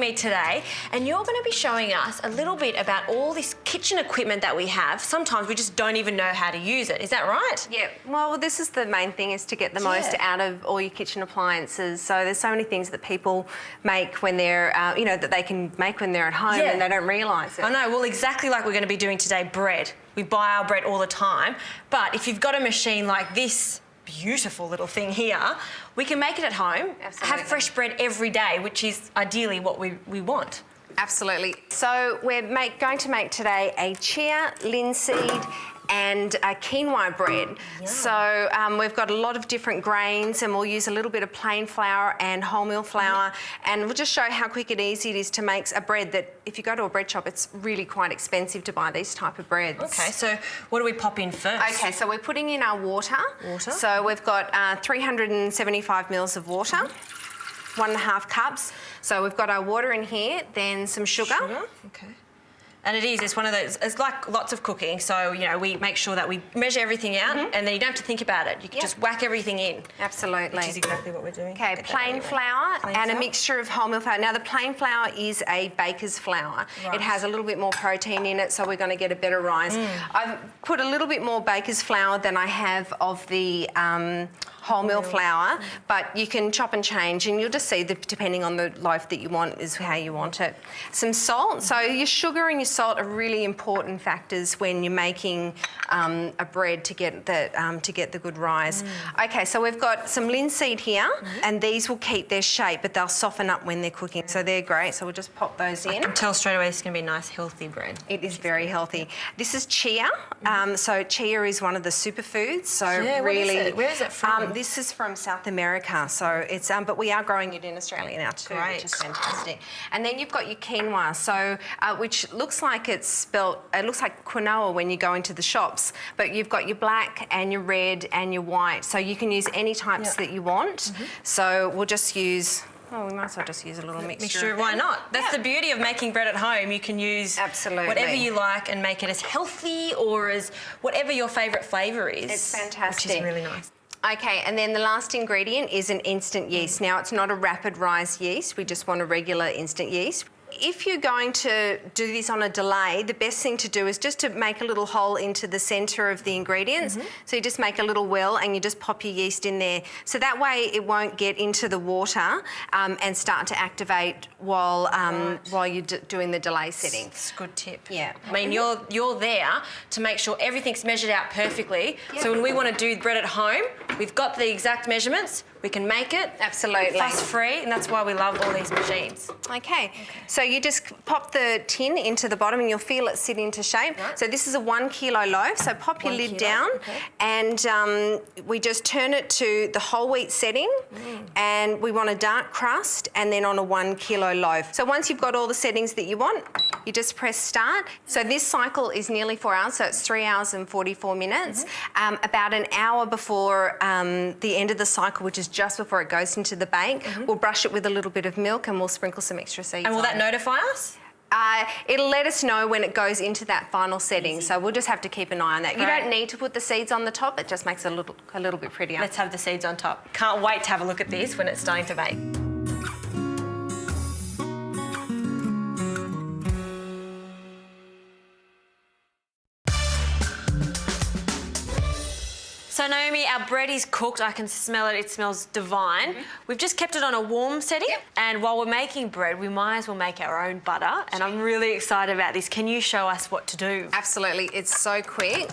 me today, and you're going to be showing us a little bit about all this kitchen equipment that we have. Sometimes we just don't even know how to use it. Is that right? Yeah, well, this is the main thing, is to get the most out of all your kitchen appliances. So there's so many things that people make when they're, that they can make when they're at home and they don't realise it. I know, well, exactly like we're going to be doing today, bread. We buy our bread all the time, but if you've got a machine like this beautiful little thing here, we can make it at home, have fresh bread every day, which is ideally what we want. Absolutely. So we're going to make today a chia, linseed and a quinoa bread. Yeah. So we've got a lot of different grains, and we'll use a little bit of plain flour and wholemeal flour, and we'll just show how quick and easy it is to make a bread that, if you go to a bread shop, it's really quite expensive to buy these type of breads. Okay, so what do we pop in first? Okay, so we're putting in our water. So we've got 375 mils of water. 1.5 cups. So we've got our water in here, then some sugar. Okay. And it's one of those, it's like lots of cooking, so, we make sure that we measure everything out, and then you don't have to think about it. You can just whack everything in. Absolutely. Which is exactly what we're doing. Okay, plain flour and a mixture of wholemeal flour. Now, the plain flour is a baker's flour. Right. It has a little bit more protein in it, so we're going to get a better rise. I've put a little bit more baker's flour than I have of the wholemeal flour, but you can chop and change, and you'll just see that depending on the loaf that you want is how you want it. Some salt. So your sugar and your salt are really important factors when you're making a bread to get the good rise. Okay, so we've got some linseed here, and these will keep their shape, but they'll soften up when they're cooking, so they're great. So we'll just pop those in. I can tell straight away it's going to be a nice, healthy bread. It is very healthy. This is chia. So chia is one of the superfoods. So really, where is it from? This is from South America, so it's but we are growing it in Australia now too, which is fantastic. And then you've got your quinoa, so which looks like it's spelt. It looks like quinoa when you go into the shops, but you've got your black and your red and your white, so you can use any types that you want. So we'll just use. Oh, we might as well just use a little mixture. Why not? That's the beauty of making bread at home. You can use whatever you like and make it as healthy or as whatever your favourite flavour is. It's fantastic. Which is really nice. Okay, and then the last ingredient is an instant yeast. Now, it's not a rapid rise yeast. We just want a regular instant yeast. If you're going to do this on a delay, the best thing to do is just to make a little hole into the centre of the ingredients. So you just make a little well and you just pop your yeast in there. So that way it won't get into the water and start to activate while you're doing the delay setting. It's a good tip. Yeah. I mean, you're there to make sure everything's measured out perfectly. So when we want to do bread at home, we've got the exact measurements. We can make it. Absolutely. Fuss-free, and that's why we love all these machines. Okay. So you just pop the tin into the bottom and you'll feel it sit into shape. Right. So this is a 1 kilo loaf, so pop your lid down and we just turn it to the whole wheat setting and we want a dark crust and then on a 1 kilo loaf. So once you've got all the settings that you want, you just press start. So this cycle is nearly 4 hours, so it's 3 hours and 44 minutes. About an hour before the end of the cycle, which is just before it goes into the bake, we'll brush it with a little bit of milk and we'll sprinkle some extra seeds. And will that notify us? It'll let us know when it goes into that final setting, so we'll just have to keep an eye on that. You don't need to put the seeds on the top, it just makes it a little bit prettier. Let's have the seeds on top. Can't wait to have a look at this when it's starting to bake. So Naomi, our bread is cooked. I can smell it. It smells divine. We've just kept it on a warm setting. And while we're making bread, we might as well make our own butter. And I'm really excited about this. Can you show us what to do? Absolutely. It's so quick.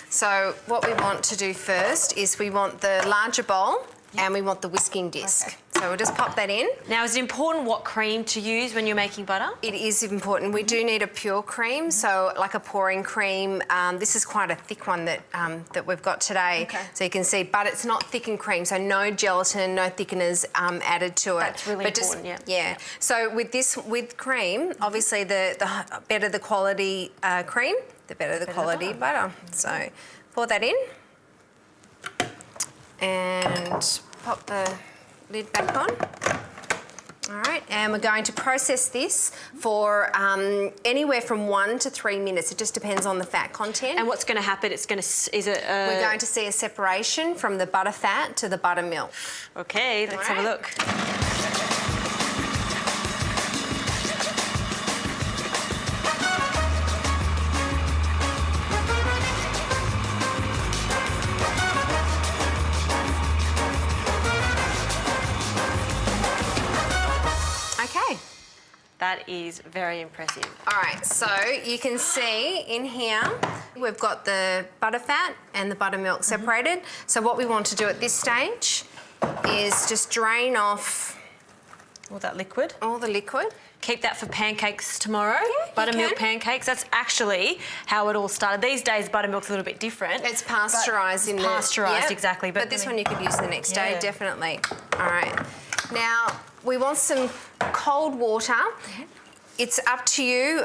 So what we want to do first is we want the larger bowl and we want the whisking disc. So we'll just pop that in. Now, is it important what cream to use when you're making butter? It is important. We do need a pure cream, so like a pouring cream. This is quite a thick one that we've got today. So you can see, but it's not thickened cream, so no gelatin, no thickeners added to it. That's really important, yeah. So with cream, obviously the better the quality cream, the better the quality butter. So pour that in and pop the lid back on. All right, and we're going to process this for anywhere from 1 to 3 minutes. It just depends on the fat content. And what's going to happen? We're going to see a separation from the butter fat to the buttermilk. Okay, let's have a look. That is very impressive. All right, so you can see in here we've got the butter fat and the buttermilk separated. So what we want to do at this stage is just drain off All that liquid. all the liquid. Keep that for pancakes tomorrow. Yeah, Buttermilk you can. pancakes. That's actually how it all started. These days, buttermilk's a little bit different. It's pasteurised in pasteurised, Yep. exactly. But this one you could use the next day, Yeah. definitely. All right. Now, we want some cold water. It's up to you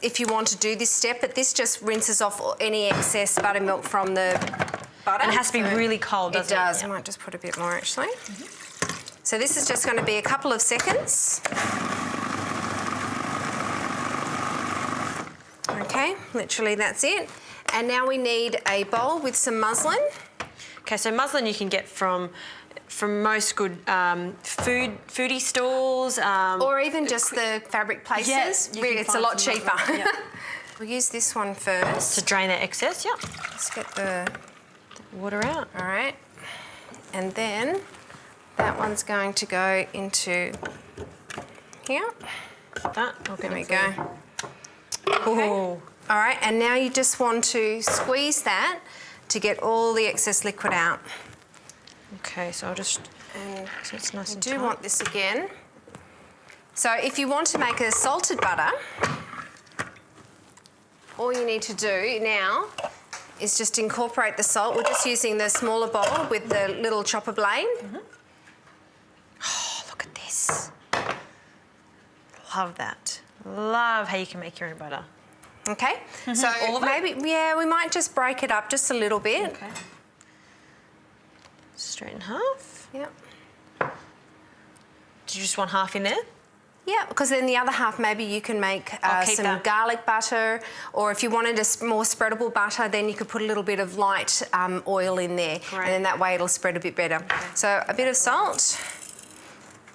if you want to do this step, but this just rinses off any excess buttermilk from the butter. And it has to be really cold, doesn't it? It does. Yeah. I might just put a bit more, actually. So this is just going to be a couple of seconds. Okay, literally that's it. And now we need a bowl with some muslin. Okay, so muslin you can get from most good foodie stores. Or even just the fabric places. Yeah, you Really, can it's a find lot some cheaper. muslin, yeah. We'll use this one first. to drain that excess, yeah. Let's get the... Water out. All right. And then that one's going to go into here. That. I'll There get we it go. for you. Ooh. All right, and now you just want to squeeze that to get all the excess liquid out. Okay, so I'll just... And So it's nice I and do tight. want this again. So if you want to make a salted butter, all you need to do now is just incorporate the salt. We're just using the smaller bowl with the little chopper blade. Oh, look at this. Love that. Love how you can make your own butter. Okay, so All of it? maybe, yeah, we might just break it up just a little bit. Okay. Straight in half. Yep. Do you just want half in there? Yeah, because then the other half maybe you can make I'll keep some that. garlic butter, or if you wanted a more spreadable butter, then you could put a little bit of light oil in there, Great. and then that way it'll spread a bit better. So a bit of salt.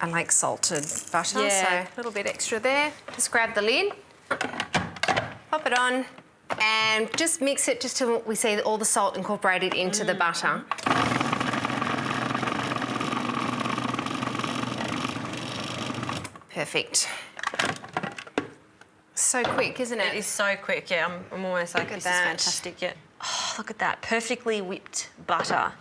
I like salted butter, Yeah. so a little bit extra there. Just grab the lid, pop it on, and just mix it just till we see all the salt incorporated into the butter. Perfect. So quick, isn't it? It is so quick, yeah. I'm almost like, Look at this that. is fantastic, yeah. Oh, look at that. Perfectly whipped butter.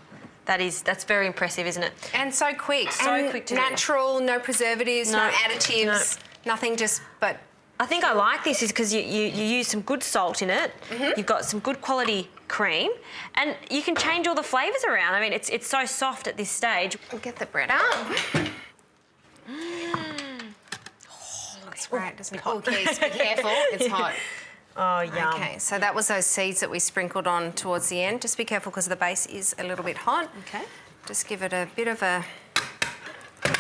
That's very impressive, isn't it? And so quick. So and quick to do. natural, no preservatives, no, No, additives, nothing but... I think I like this is because you use some good salt in it. You've got some good quality cream, and you can change all the flavours around. I mean, it's so soft at this stage. We'll get the bread up. Looks great, doesn't it? Oh, Keith, be careful, it's hot. Oh, yum. Okay, so that was those seeds that we sprinkled on towards the end. Just be careful because the base is a little bit hot. Okay. Just give it a bit of a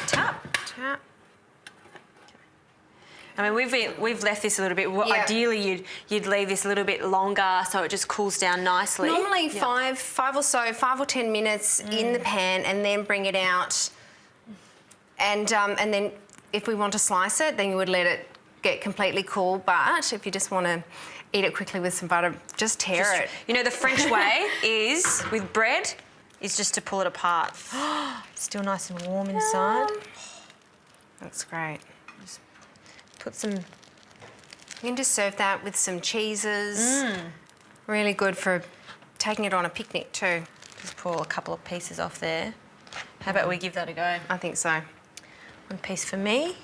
Tap. tap. I mean, we've left this a little bit. Well, Yeah. ideally, you'd leave this a little bit longer so it just cools down nicely. Normally Yeah. 5 or 10 minutes in the pan, and then bring it out. And then if we want to slice it, then you would let it get completely cool. But if you just want to eat it quickly with some butter, just tear it. You know, the French way is, with bread, is just to pull it apart. Still nice and warm inside. That's great. Put some... You can just serve that with some cheeses. Really good for taking it on a picnic too. Just pull a couple of pieces off there. How about we give that a go? I think so. One piece for me.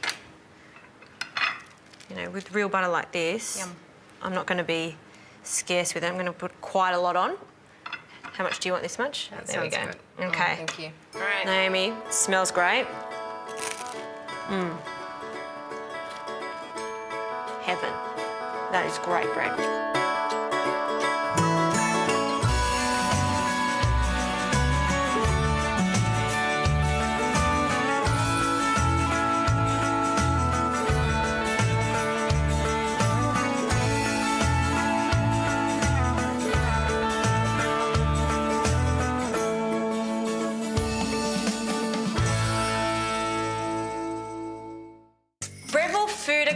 You know, with real butter like this, Yum. I'm not going to be scarce with it. I'm going to put quite a lot on. How much do you want this much? That There we go. sounds good. Okay. Oh, thank you. All right. Naomi, smells great. Heaven. That is great bread.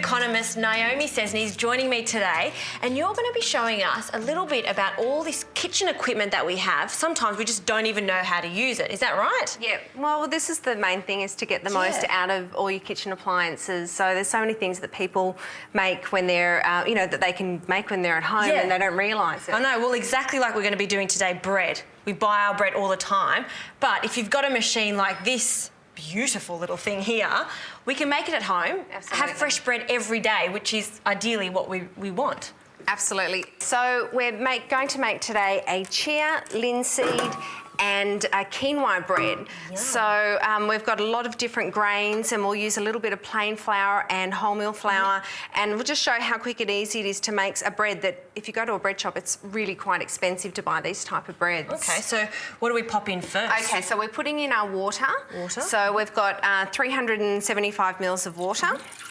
economist Naomi Cesney is joining me today, and you're going to be showing us a little bit about all this kitchen equipment that we have. Sometimes we just don't even know how to use it. Is that right? Yeah, well, this is the main thing, is to get the most out of all your kitchen appliances. So there's so many things that people make when they're, that they can make when they're at home and they don't realise it. I know, well, exactly like we're going to be doing today, bread. We buy our bread all the time, but if you've got a machine like this beautiful little thing here, we can make it at home, have fresh bread every day, which is ideally what we want. Absolutely. So we're going to make today a chia, linseed and a quinoa bread. Yum. So we've got a lot of different grains, and we'll use a little bit of plain flour and wholemeal flour, and we'll just show how quick and easy it is to make a bread that if you go to a bread shop, it's really quite expensive to buy these type of breads. Okay, so what do we pop in first? Okay, so we're putting in our water. So we've got 375 mils of water.